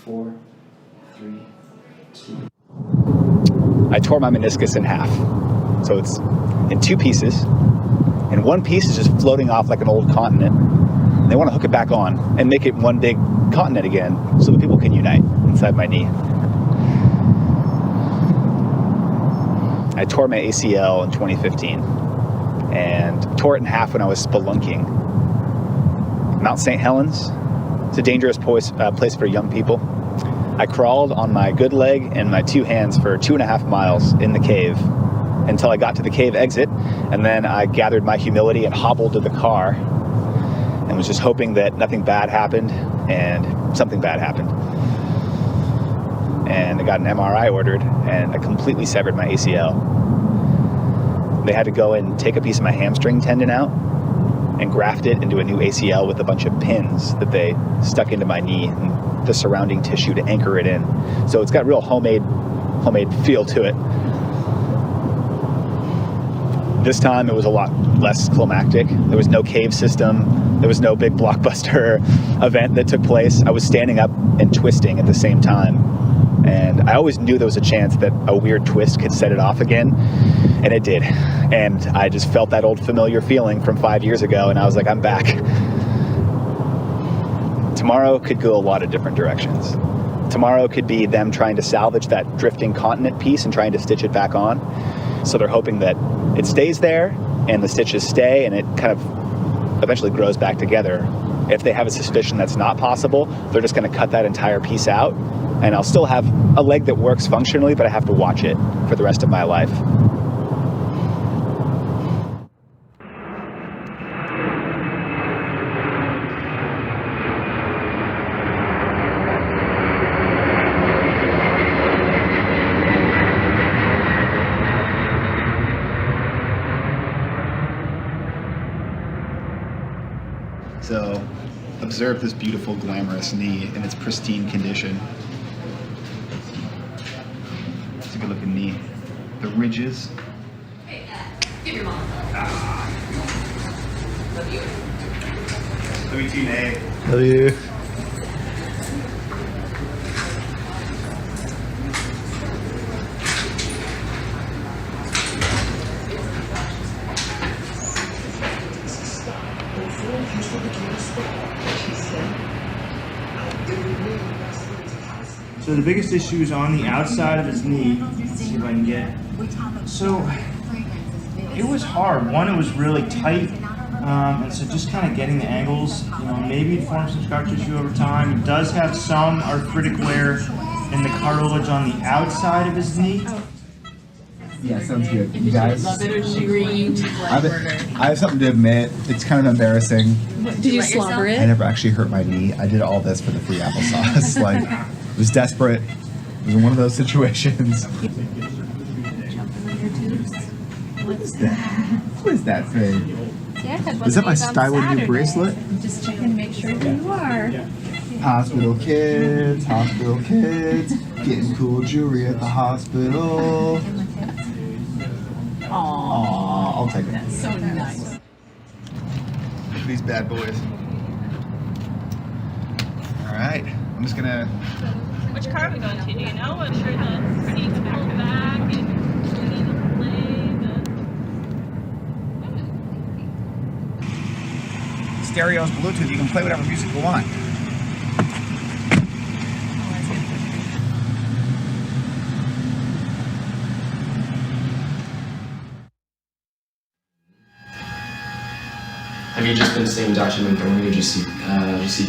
4, 3, 2. I tore my meniscus in half. So it's in two pieces. And one piece is just floating off like an old continent. They want to hook it back on and make it one big continent again so that people can unite inside my knee. I tore my ACL in 2015 and tore it in half when I was spelunking. Mount St. Helens, it's a dangerous place for young people. I crawled on my good leg and my two hands for 2.5 miles in the cave until I got to the cave exit, and then I gathered my humility and hobbled to the car and was just hoping that nothing bad happened, and something bad happened. And I got an MRI ordered, and I completely severed my ACL. They had to go and take a piece of my hamstring tendon out and graft it into a new ACL with a bunch of pins that they stuck into my knee and the surrounding tissue to anchor it in. So it's got real homemade feel to it. This time it was a lot less climactic. There was no cave system. There was no big blockbuster event that took place. I was standing up and twisting at the same time. And I always knew there was a chance that a weird twist could set it off again. And it did. And I just felt that old familiar feeling from 5 years ago. And I was like, I'm back. Tomorrow could go a lot of different directions. Tomorrow could be them trying to salvage that drifting continent piece and trying to stitch it back on. So they're hoping that it stays there and the stitches stay and it kind of eventually grows back together. If they have a suspicion that's not possible, they're just going to cut that entire piece out, and I'll still have a leg that works functionally, but I have to watch it for the rest of my life. So observe this beautiful, glamorous knee in its pristine condition. It's a good looking knee. The ridges. Hey, give your mom. Love you. Love you too, Nate. Love you. So the biggest issue is on the outside of his knee. Let's see if I can get. So it was hard. One, it was really tight, and so just kind of getting the angles. Maybe it formed some scar tissue over time. It does have some arthritic wear in the cartilage on the outside of his knee. Yeah, sounds good. You guys, Love it or screamed. I have something to admit. It's kind of embarrassing. Did you slobber I it? never actually hurt my knee. I did all this for the free applesauce. Like, it was desperate. It was in one of those situations. What is that? What is that thing? Yeah, Is that my Stylo New bracelet? Just check and make sure who you are. Hospital kids, getting cool jewelry at the hospital. Aww, I'll take it. So nice. These bad boys. All right, I'm just gonna. Which car are we going to? Do you know? I'm sure the pretty pulled back and swinging the play. Stereo's Bluetooth. You can play whatever music you want. Have you just been seeing Dr. Montgomery? Did you see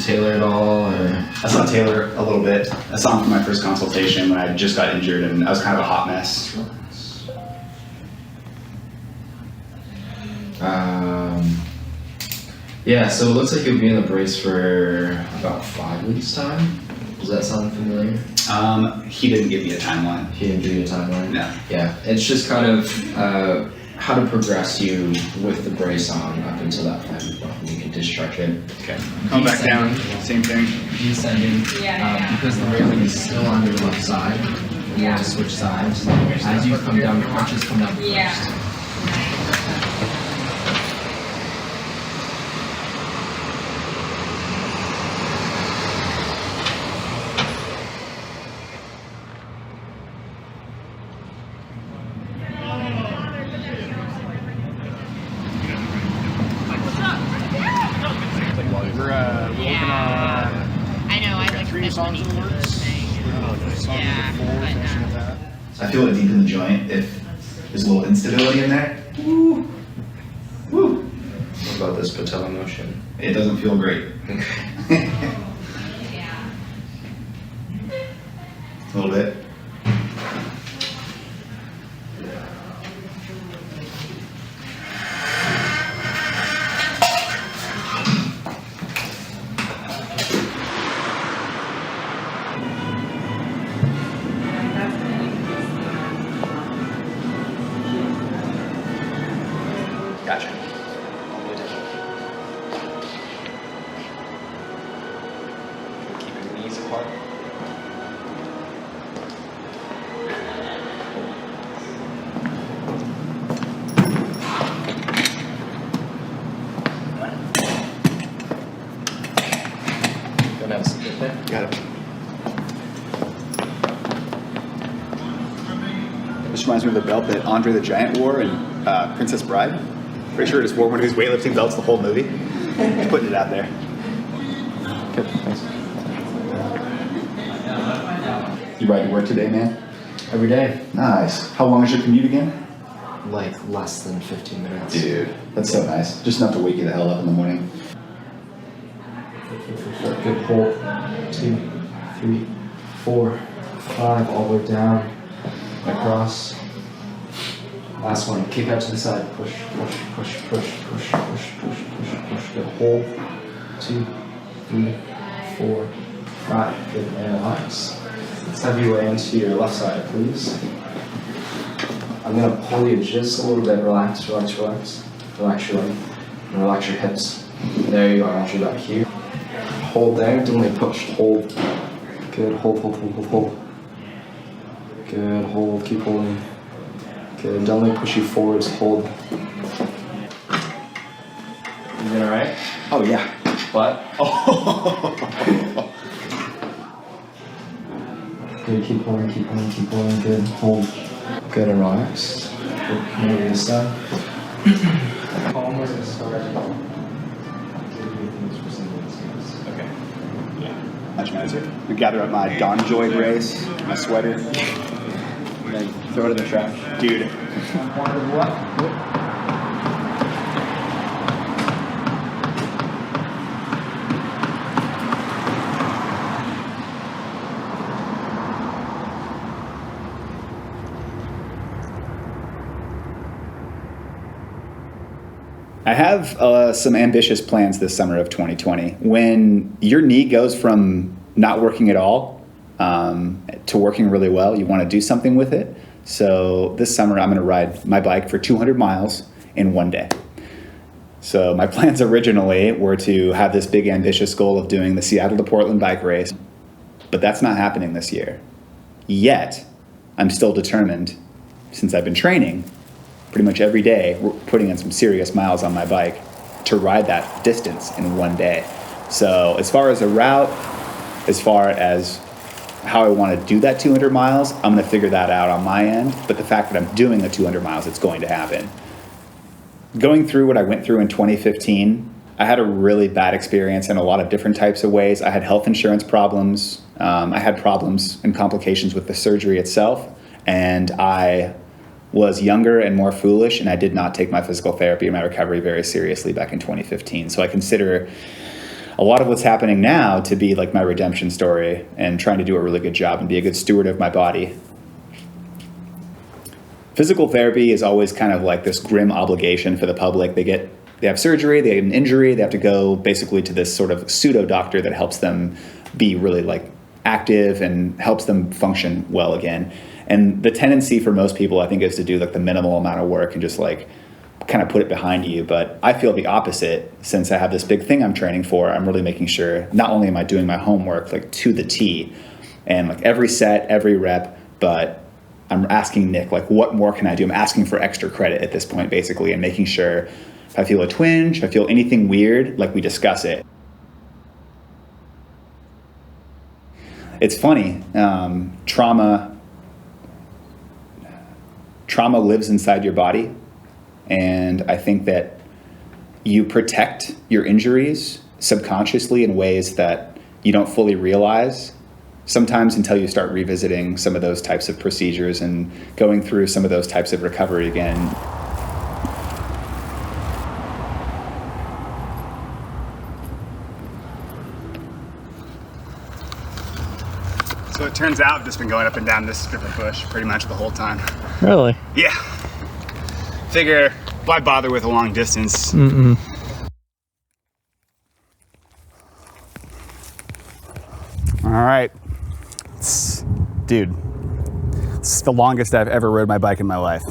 Taylor at all? Or? I saw Taylor a little bit. I saw him for my first consultation when I just got injured and I was kind of a hot mess. Yeah, so it looks like you'll be in the brace for about 5 weeks' time. Does that sound familiar? He didn't give me a timeline. He didn't give you a timeline? No. Yeah, it's just kind of how to progress you with the brace on up until that 5 week mark when you can discharge it. Okay. Come back down. Same thing. Descending, because the railing is still on your left side. You want to switch sides. As you come down, crutches come down first. I know, I like 3 songs in the works. Yeah, I feel it deep in the joint. If there's a little instability in there, woo, woo. What about this patella motion? It doesn't feel great. A little bit. Gotcha. Keep your knees apart. Gonna have some good there. Got it. This reminds me of the belt that Andre the Giant wore in Princess Bride. Pretty sure he just wore one of his weightlifting belts the whole movie. Just putting it out there. Good, thanks. You ride to work today, man? Every day, Nice. How long is your commute again? like less than 15 minutes. Dude, that's so nice. Just enough to wake you the hell up in the morning. Good hold. 2, 3, 4, 5, all the way down, across. Last one, kick out to the side. Push, push, push, push, push, push, push, push, push. Good hold. 2, 3, 4, 5. Good, and relax. Let's have you lay into your left side, please. I'm gonna pull you just a little bit. Relax, relax, relax. Relax your leg. And relax your hips. There you are. I want you back here. Hold there. Don't let me push. Hold. Good. Hold, hold, hold, hold, hold. Good. Hold. Keep holding. Good. Don't let me push you forwards. Hold. You doing alright? Oh, yeah. Butt. Good. Keep holding. Keep holding. Keep holding. Good. Hold. Good and relax. Good. Maybe this side. Calm as it starts. Okay. Yeah. Much nicer. We gather up my Don Joy brace, my sweater, and then throw it in the trash. Dude. I have some ambitious plans this summer of 2020. When your knee goes from not working at all to working really well, you want to do something with it. So this summer I'm going to ride my bike for 200 miles in one day. So my plans originally were to have this big ambitious goal of doing the Seattle to Portland bike race, but that's not happening this year. Yet, I'm still determined, since I've been training pretty much every day, putting in some serious miles on my bike to ride that distance in one day. So as far as a route, as far as how I want to do that 200 miles, I'm going to figure that out on my end. But the fact that I'm doing the 200 miles, it's going to happen. Going through what I went through in 2015, I had a really bad experience in a lot of different types of ways. I had health insurance problems. I had problems and complications with the surgery itself. And I was younger and more foolish, and I did not take my physical therapy and my recovery very seriously back in 2015. So I consider a lot of what's happening now to be like my redemption story and trying to do a really good job and be a good steward of my body. Physical therapy is always kind of like this grim obligation for the public. They have surgery, they have an injury, they have to go basically to this sort of pseudo doctor that helps them be really like active and helps them function well again. And the tendency for most people, I think, is to do like the minimal amount of work and just like kind of put it behind you. But I feel the opposite. Since I have this big thing I'm training for, I'm really making sure not only am I doing my homework like to the T and like every set, every rep, but I'm asking Nick, like, what more can I do? I'm asking for extra credit at this point, basically, and making sure if I feel a twinge, if I feel anything weird, like we discuss it. It's funny, trauma lives inside your body, and I think that you protect your injuries subconsciously in ways that you don't fully realize sometimes until you start revisiting some of those types of procedures and going through some of those types of recovery again. So it turns out I've just been going up and down this strip of bush pretty much the whole time. Really? Yeah. Figure, why bother with a long distance? All right. Dude, this is the longest I've ever rode my bike in my life.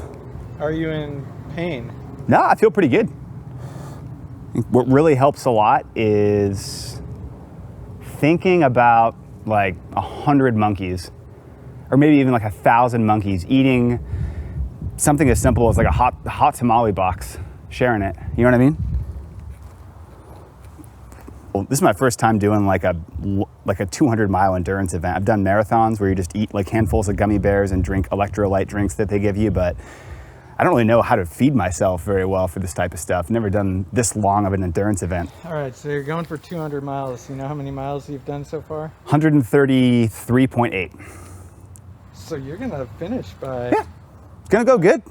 Are you in pain? No, I feel pretty good. What really helps a lot is thinking about like 100 monkeys, or maybe even like 1,000 monkeys eating something as simple as like a hot tamale box, sharing it. You know what I mean? Well, this is my first time doing like a 200-mile endurance event. I've done marathons where you just eat like handfuls of gummy bears and drink electrolyte drinks that they give you, but I don't really know how to feed myself very well for this type of stuff. Never done this long of an endurance event. All right, so you're going for 200 miles. You know how many miles you've done so far? 133.8. So you're gonna finish by... Yeah, it's gonna go good.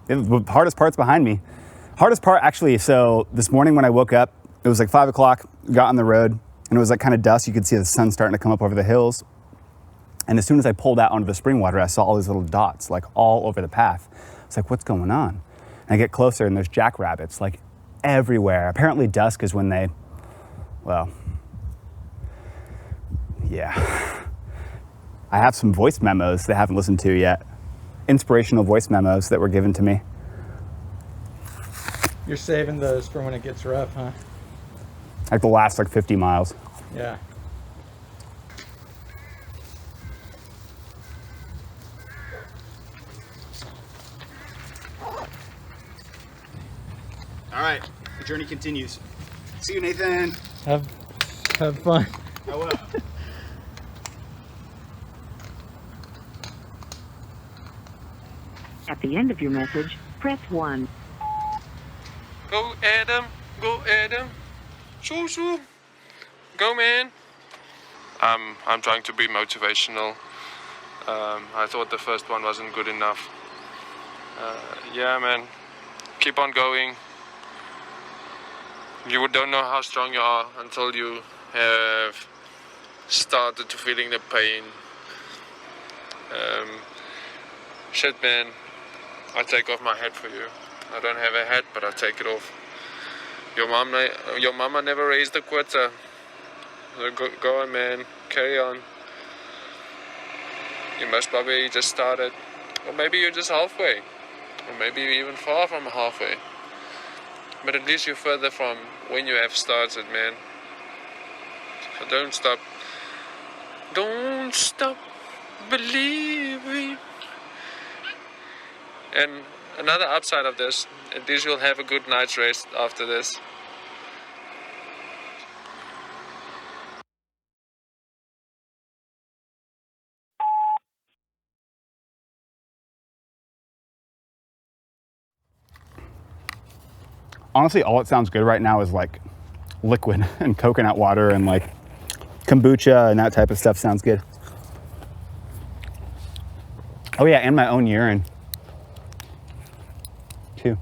The hardest part's behind me. Hardest part actually, so this morning when I woke up, it was like 5 o'clock, got on the road, and it was like kind of dusk. You could see the sun starting to come up over the hills. And as soon as I pulled out onto the spring water, I saw all these little dots like all over the path. It's like, what's going on? And I get closer and there's jackrabbits like everywhere. Apparently dusk is when they, well, yeah. I have some voice memos that I haven't listened to yet. Inspirational voice memos that were given to me. You're saving those for when it gets rough, huh? Like the last like 50 miles. Yeah. All right, the journey continues. See you, Nathan. Have fun. I will. At the end of your message, press 1. Go Adam, go Adam. Shoo. Go man. I'm trying to be motivational. I thought the first one wasn't good enough. Yeah man, keep on going. You don't know how strong you are until you have started to feeling the pain. Shit man, I take off my hat for you. I don't have a hat, but I take it off. Your mama never raised a quitter. So go on man, carry on. You most probably just started, or maybe you're just halfway, or maybe you're even far from halfway. But at least you're further from when you have started, man. So don't stop. Don't stop believing. And another upside of this, at least you'll have a good night's rest after this. Honestly, all it sounds good right now is like liquid and coconut water and like kombucha and that type of stuff sounds good. Oh yeah, and my own urine too.